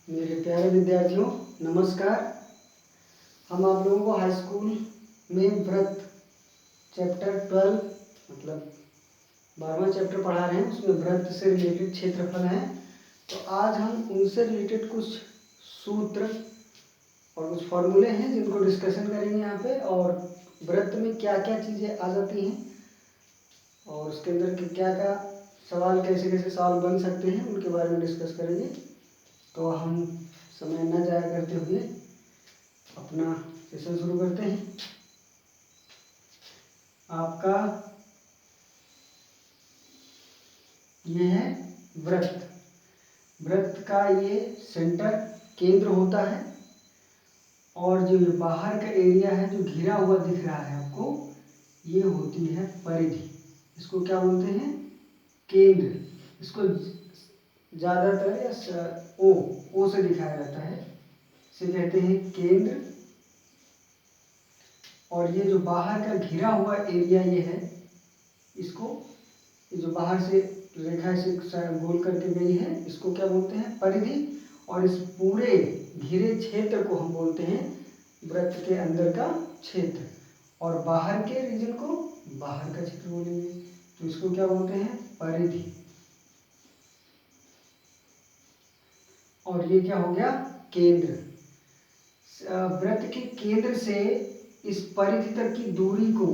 मेरे प्यारे विद्यार्थियों, नमस्कार। हम आप लोगों को हाई स्कूल में व्रत चैप्टर 12 मतलब 12वां चैप्टर पढ़ा रहे हैं। उसमें व्रत से रिलेटेड क्षेत्रफल है। तो आज हम उनसे रिलेटेड कुछ सूत्र और कुछ फॉर्मूले हैं जिनको डिस्कशन करेंगे यहाँ पे, और व्रत में क्या क्या चीज़ें आ जाती हैं और उसके अंदर के क्या क्या सवाल कैसे कैसे सवाल बन सकते हैं उनके बारे में डिस्कस करेंगे। तो हम समय न जाया करते हुए अपना सेशन शुरू करते हैं। आपका ये है व्रत। व्रत का ये सेंटर केंद्र होता है, और जो ये बाहर का एरिया है जो घिरा हुआ दिख रहा है आपको, ये होती है परिधि। इसको क्या बोलते हैं? केंद्र। इसको ज़्यादातर या ओ से दिखाया जाता है, इसे कहते हैं केंद्र। और ये जो बाहर का घिरा हुआ एरिया ये है, इसको ये जो बाहर से रेखा से गोल करके गई है, इसको क्या बोलते हैं? परिधि। और इस पूरे घिरे क्षेत्र को हम बोलते हैं व्रत के अंदर का क्षेत्र, और बाहर के रीजन को बाहर का क्षेत्र बोलेंगे। तो इसको क्या बोलते हैं? परिधि। और ये क्या हो गया? केंद्र। व्रत के केंद्र से इस परिधि तक की दूरी को,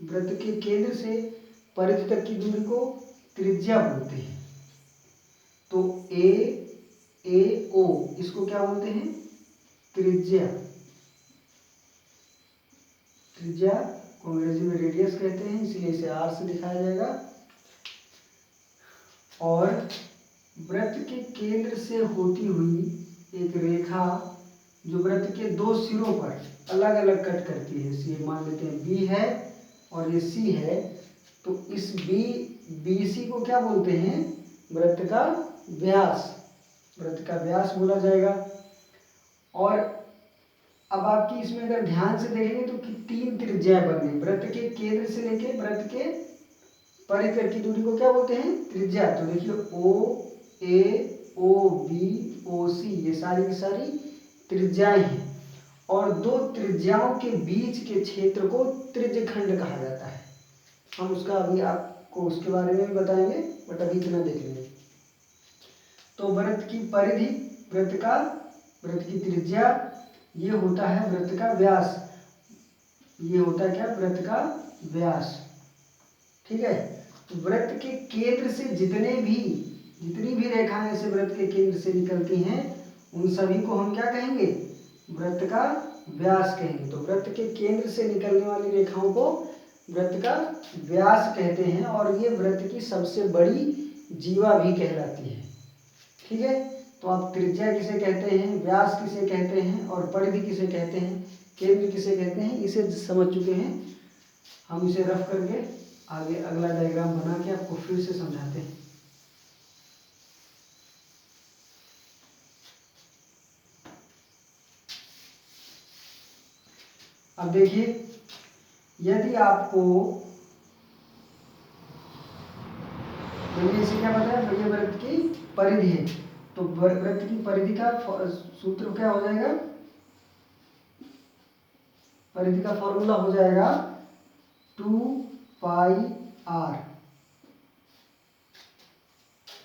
व्रत के केंद्र से परिधि तक की दूरी को त्रिज्या बोलते हैं। तो ए ओ इसको क्या बोलते हैं? त्रिज्या। त्रिज्या को अंग्रेजी में रेडियस कहते हैं, इसलिए इसे आर से दिखाया जाएगा। और व्रत के केंद्र से होती हुई एक रेखा जो व्रत के दो सिरों पर अलग अलग कट करती है, ये मान लेते हैं बी है और ये सी है, तो इस BC को क्या बोलते हैं? व्रत का व्यास। व्रत का व्यास बोला जाएगा। और अब आपकी इसमें अगर ध्यान से देखेंगे तो तीन त्रिज्याएं बन गई। व्रत के केंद्र से लेके व्रत के परिधि तक की दूरी को क्या बोलते हैं? त्रिज्या। तो देखिए OA OB OC ये सारी की सारी त्रिज्याएं हैं, और दो त्रिज्याओं के बीच के क्षेत्र को त्रिज्यखंड कहा जाता है। हम उसका अभी आपको उसके बारे में भी बताएंगे, बट अभी इतना देख लेंगे। तो व्रत की परिधि, व्रत की त्रिज्या, ये होता है व्रत का व्यास। ये होता है क्या? व्रत का व्यास। ठीक है। तो व्रत के केंद्र से जितनी भी रेखाएं ऐसे व्रत के केंद्र से निकलती हैं, उन सभी को हम क्या कहेंगे? व्रत का व्यास कहेंगे। तो व्रत के केंद्र से निकलने वाली रेखाओं को व्रत का व्यास कहते हैं, और ये व्रत की सबसे बड़ी जीवा भी कहलाती है। ठीक है। तो आप त्रिज्या किसे कहते हैं, व्यास किसे कहते हैं, और परिधि किसे कहते हैं, केंद्र किसे कहते हैं, इसे समझ चुके हैं। हम इसे रफ करके आगे अगला डायग्राम बना के आपको फिर से समझाते हैं। अब देखिए, यदि आपको मैंने इसे क्या बताया? ये व्रत की परिधि है, तो व्रत की परिधि का सूत्र क्या हो जाएगा? परिधि का फॉर्मूला हो जाएगा 2πr।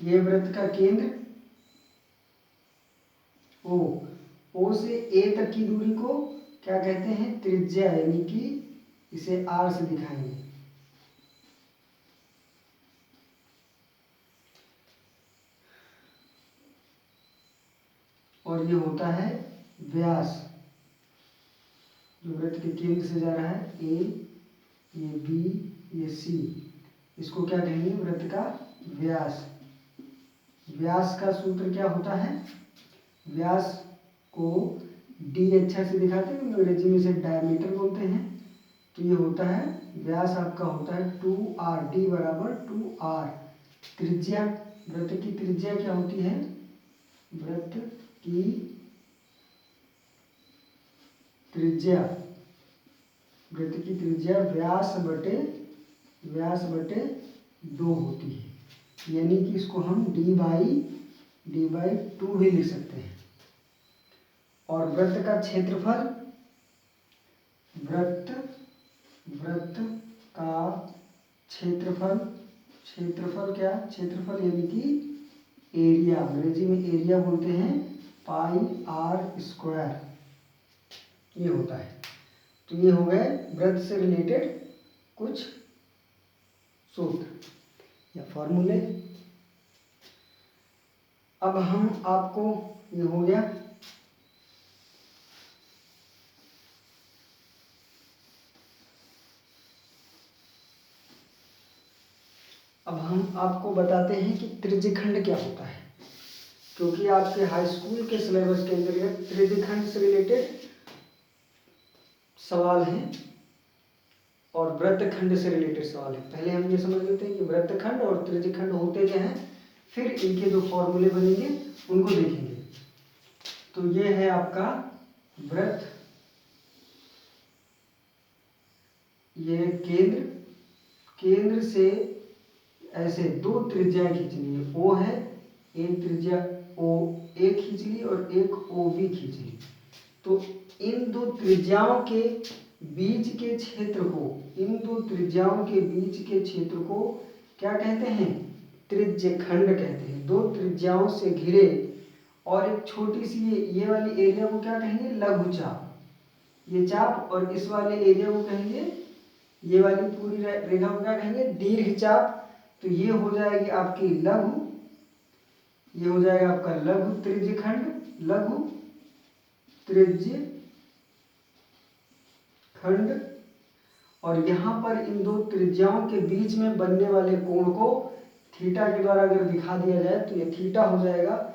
ये व्रत का केंद्र O से A तक की दूरी को क्या कहते हैं? त्रिज्या, यानी कि इसे R से दिखाएंगे। और ये होता है व्यास, जो व्रत के केंद्र से जा रहा है। A, ये B, ये C, इसको क्या कहेंगे? व्रत का व्यास। व्यास का सूत्र क्या होता है? व्यास को D अक्षर से दिखाते हैं, अंग्रेजी में इसे डायमीटर बोलते हैं। तो ये होता है व्यास आपका होता है 2r, D बराबर 2r। त्रिज्या, व्रत की त्रिज्या क्या होती है? व्रत की त्रिज्या, व्रत की त्रिज्या व्यास बटे 2 होती है, यानी कि इसको हम D/2 d/2 भी लिख सकते हैं। और वृत्त का क्षेत्रफल, वृत्त का क्षेत्रफल, क्या क्षेत्रफल यानी कि एरिया, अंग्रेजी में एरिया बोलते हैं, πr², ये होता है। तो ये हो गए वृत्त से रिलेटेड कुछ सूत्र या फॉर्मूले। अब हम आपको, ये हो गया, अब हम आपको बताते हैं कि त्रिज्यखंड क्या होता है, क्योंकि आपके हाई स्कूल के सिलेबस के अंतर्गत त्रिज्यखंड से रिलेटेड सवाल हैं और वृत्तखंड से रिलेटेड सवाल है। पहले हम ये समझ लेते हैं कि वृत्तखंड और त्रिज्यखंड होते क्या हैं, फिर इनके जो फॉर्मूले बनेंगे उनको देखेंगे। तो ये है आपका वृत्त, ये केंद्र से ऐसे दो त्रिज्याएं खींचनी है, ओ है, एक त्रिज्या ओ ए खींच ली और एक ओ बी खींच ली। तो इन दो त्रिज्याओं के बीच के क्षेत्र को, इन दो त्रिज्याओं के बीच के क्षेत्र को क्या कहते हैं, त्रिज्यखंड कहते हैं। दो त्रिज्याओं से घिरे और एक छोटी सी ये वाली एरिया को क्या कहेंगे, लघु चाप, ये चाप, और इस वाले एरिया को कहेंगे, ये वाली पूरी रेखा को क्या कहेंगे, दीर्घ चाप। तो ये हो जाएगी आपकी लघु, ये हो जाएगा आपका लघु त्रिज्यखंड, लघु त्रिज्यखंड। और यहाँ पर इन दो त्रिज्याओं के बीच में बनने वाले कोण को थीटा के द्वारा अगर दिखा दिया जाए तो ये थीटा हो जाएगा।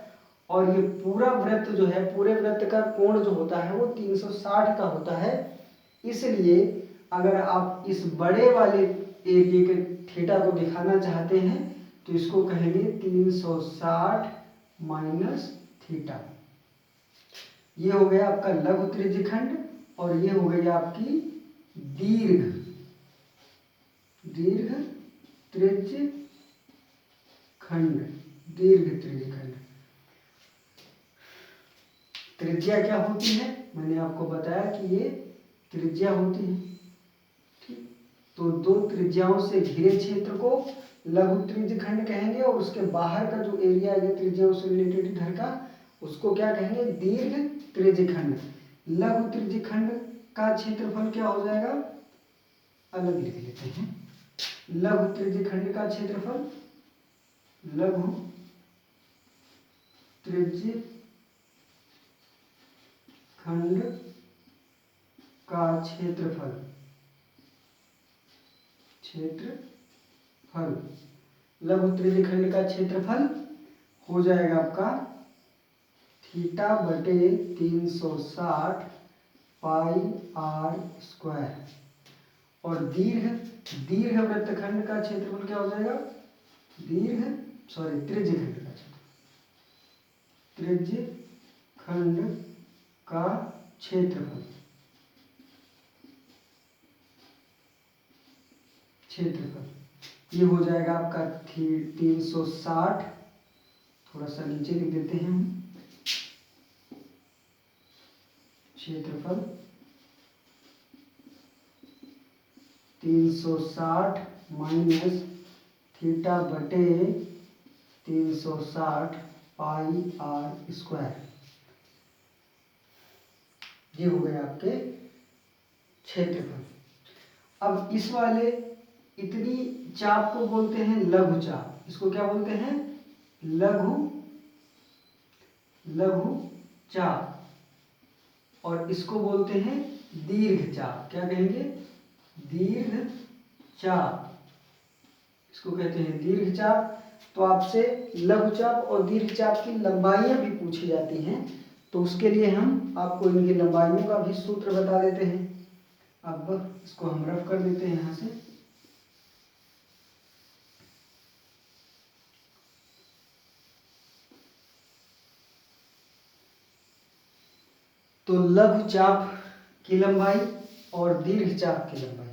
और ये पूरा वृत्त जो है, पूरे वृत्त का कोण जो होता है वो 360 का होता है। इसलिए अगर आप इस बड़े वाले एरिया के थीटा को दिखाना चाहते हैं तो इसको कहेंगे 360 माइनस थीटा। ये हो गया आपका लघु त्रिज्यखंड और ये हो गई आपकी दीर्घ त्रिज्यखंड, दीर्घ त्रिज्यखंड। त्रिज्या क्या होती है, मैंने आपको बताया कि ये त्रिज्या होती है, ठीक। तो दो त्रिज्याओं से घिरे क्षेत्र को लघु त्रिज्यखंड कहेंगे और उसके बाहर का जो एरिया है त्रिज्याओं से रिलेटेड इधर का, उसको क्या कहेंगे, दीर्घ त्रिज्यखंड। लघु त्रिज्यखंड का क्षेत्रफल क्या हो जाएगा, अलग लिख लेते हैं। लघु त्रिज्यखंड का क्षेत्रफल, लघु त्रिज्यखंड का क्षेत्रफल, लघु त्रिज्यखंड का क्षेत्रफल हो जाएगा आपका थीटा बटे 360 πr²। और दीर्घ वृत्तखंड का क्षेत्रफल क्या हो जाएगा, त्रिज्यखंड का क्षेत्रफल, ये हो जाएगा आपका 360, थोड़ा सा नीचे लिख देते हैं हम, क्षेत्रफल 360 माइनस थीटा बटे 360 πr²। ये हो गए आपके क्षेत्रफल। अब इस वाले इतनी चाप को बोलते हैं लघु चाप, इसको क्या बोलते हैं, लघु चाप। और इसको बोलते हैं दीर्घ चाप, क्या कहेंगे, दीर्घ चाप, इसको कहते हैं दीर्घ चाप। तो आपसे लघु चाप और दीर्घ चाप की लंबाइयां भी पूछी जाती हैं, तो उसके लिए हम आपको इनकी लंबाइयों का भी सूत्र बता देते हैं। अब इसको हम रफ कर देते हैं यहाँ से। तो लघु चाप की लंबाई और दीर्घ चाप की लंबाई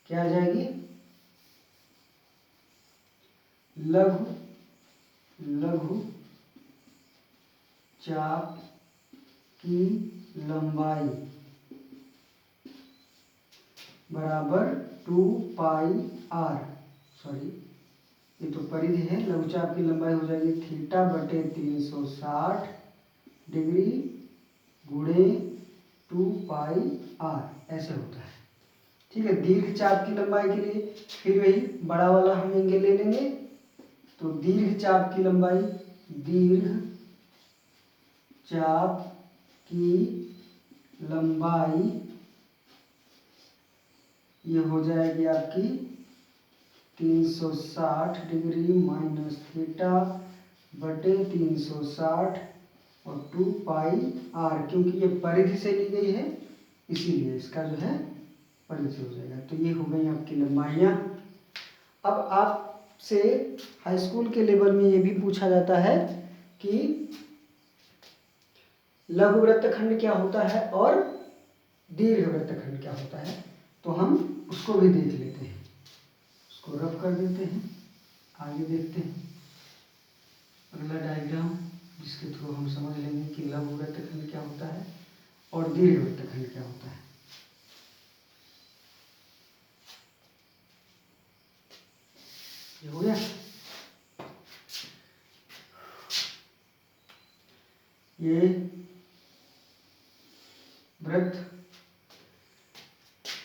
क्या आ जाएगी, लघु चाप की लंबाई बराबर 2πr, सॉरी ये तो परिधि है, लघुचाप की लंबाई हो जाएगी थीटा बटे 360 डिग्री गुणे 2πr, ऐसे होता है। ठीक है, दीर्घ चाप की लंबाई के लिए फिर वही बड़ा वाला हम एंगल ले लेंगे। तो दीर्घ चाप की लंबाई, दीर्घ चाप की लंबाई ये हो जाएगी आपकी 360 डिग्री माइनस थीटा बटे 360 और 2πr, क्योंकि ये परिधि से ली गई है इसीलिए इसका जो है परिधि से हो जाएगा। तो ये हो गई आपकी लंबाइयाँ। अब आपसे हाई स्कूल के लेवल में ये भी पूछा जाता है कि लघु वृत्तखंड क्या होता है और दीर्घ वृत्तखंड क्या होता है, तो हम उसको भी देख लेते हैं। उसको रफ कर देते हैं, आगे देखते हैं अगला डायग्राम, जिसके थ्रू हम समझ लेंगे कि लघु वृत्तखंड क्या होता है और दीर्घ वृत्तखंड क्या होता है। ये हो गया। ये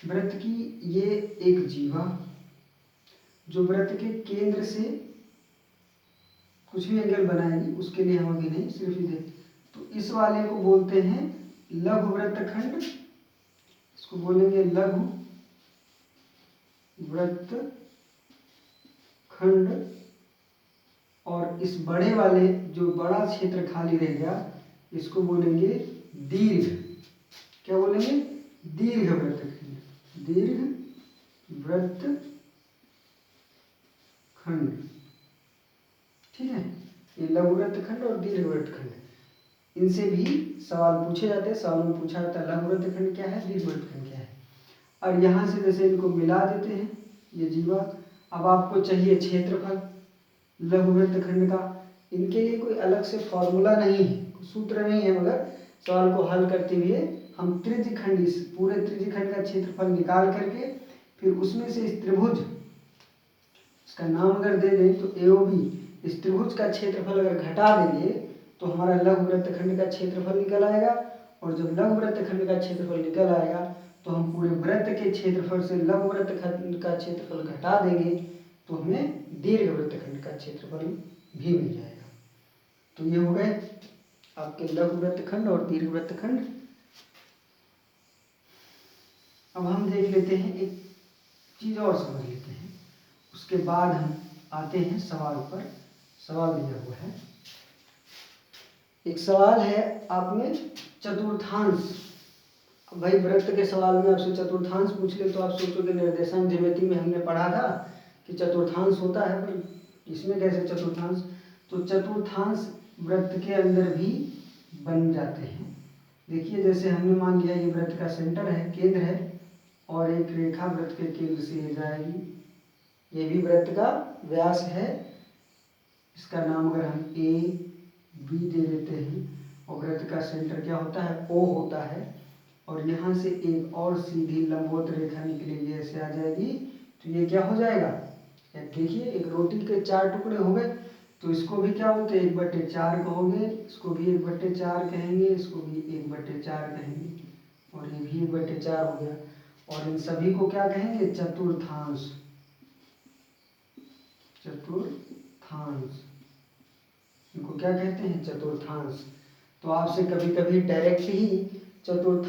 वृत्त की ये एक जीवा जो वृत्त के केंद्र से कुछ भी एंगल बनाएगी, उसके लिए हम अभी नहीं, सिर्फ ये देख। तो इस वाले को बोलते हैं लघु वृत्तखंड, इसको बोलेंगे लघु वृत्तखंड। और इस बड़े वाले जो बड़ा क्षेत्र खाली रह गया, इसको बोलेंगे दीर्घ, क्या बोलेंगे, दीर्घ वृत्तखंड, दीर्घ वृत्तखंड। ठीक है, ये लघु वृत्तखंड और दीर्घ वृत्तखंड, इनसे भी सवाल पूछे जाते हैं। सवाल में पूछा जाता है लघु वृत्तखंड क्या है, दीर्घ वृत्तखंड क्या है। और यहाँ से जैसे इनको मिला देते हैं ये जीवा। अब आपको चाहिए क्षेत्रफल लघु वृत्तखंड का। इनके लिए कोई अलग से फॉर्मूला नहीं है, सूत्र नहीं है, मगर सवाल को हल करते हुए हम त्रिज्यखंड, इस पूरे त्रिज्यखंड का क्षेत्रफल निकाल करके फिर उसमें से इस त्रिभुज, इसका नाम अगर दे दें तो AOB, इस त्रिभुज का क्षेत्रफल अगर घटा देंगे तो हमारा लघु वृत्तखंड का क्षेत्रफल निकल आएगा। और जब लघु वृत्तखंड का क्षेत्रफल निकल आएगा तो हम पूरे वृत्त के क्षेत्रफल से लघु वृत्तखंड का क्षेत्रफल घटा देंगे तो हमें दीर्घ वृत्तखंड का क्षेत्रफल भी मिल जाएगा। तो ये हो गए आपके लघु वृत्तखंड और दीर्घ वृत्तखंड। अब हम देख लेते हैं, एक चीज़ और समझ लेते हैं, उसके बाद हम आते हैं सवाल पर। सवाल दिया हुआ है, एक सवाल है आप में चतुर्थांश। भाई वृत्त के सवाल में आपसे चतुर्थांश पूछ ले तो आप सोचोगे निर्देशांक ज्यामिति में हमने पढ़ा था कि चतुर्थांश होता है, पर इसमें कैसे चतुर्थांश। तो चतुर्थांश वृत्त के अंदर भी बन जाते हैं। देखिए जैसे हमने मान लिया ये वृत्त का सेंटर है, केंद्र है, और एक रेखा वृत्त के केंद्र से ये जाएगी, ये भी वृत्त का व्यास है। इसका नाम अगर हम AB दे देते हैं, और वृत्त का सेंटर क्या होता है, O होता है। और यहाँ से एक और सीधी लंबवत रेखा निकलेगी, ऐसे आ जाएगी, तो ये क्या हो जाएगा, देखिए एक रोटी के 4 टुकड़े हो गए। तो इसको भी क्या बोलते हैं, 1/4 कहोगे, इसको भी 1/4 कहेंगे, इसको भी 1/4 कहेंगे, और ये भी 1/4 हो गया। और इन सभी को क्या कहेंगे, चतुर्थांश। चतुर्थांश, इनको क्या कहते हैं, चतुर्थांश। तो आपसे कभी कभी डायरेक्ट ही चतुर्थ